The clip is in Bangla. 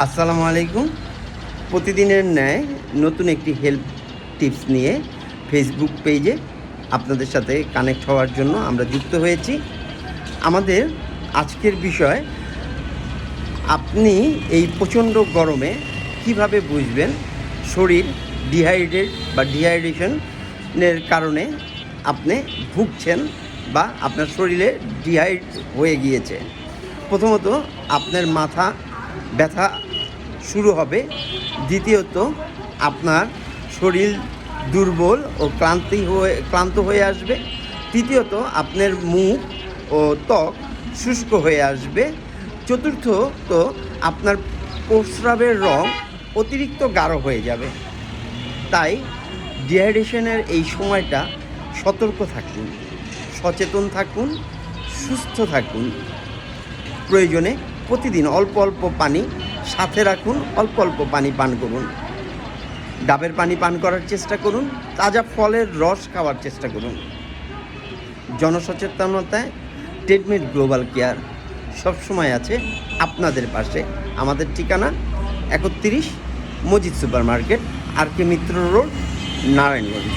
আসসালামু আলাইকুম। প্রতিদিনের ন্যায় নতুন একটি হেল্প টিপস নিয়ে ফেসবুক পেজে আপনাদের সাথে কানেক্ট হওয়ার জন্য আমরা যুক্ত হয়েছি। আমাদের আজকের বিষয়, আপনি এই প্রচণ্ড গরমে কিভাবে বুঝবেন শরীর ডিহাইড্রেশনের কারণে আপনি ভুগছেন বা আপনার শরীরে ডিহাইড হয়ে গিয়েছে। প্রথমত আপনার মাথা ব্যথা শুরু হবে। দ্বিতীয়ত আপনার শরীর দুর্বল ও ক্লান্ত হয়ে আসবে। তৃতীয়ত আপনার মুখ ও ত্বক শুষ্ক হয়ে আসবে। চতুর্থত আপনার প্রস্রাবের রং অতিরিক্ত গাঢ় হয়ে যাবে। তাই ডিহাইড্রেশনের এই সময়টা সতর্ক থাকুন, সচেতন থাকুন, সুস্থ থাকুন। প্রয়োজনে প্রতিদিন অল্প অল্প পানি সাথে রাখুন, অল্প অল্প পানি পান করুন। ডাবের পানি পান করার চেষ্টা করুন, তাজা ফলের রস খাওয়ার চেষ্টা করুন। জনসচেতনতায় ট্রিটমেন্ট গ্লোবাল কেয়ার সবসময় আছে আপনাদের পাশে। আমাদের ঠিকানা 31 মজিদ সুপার মার্কেট, আর কে মিত্র রোড, নারায়ণগঞ্জ।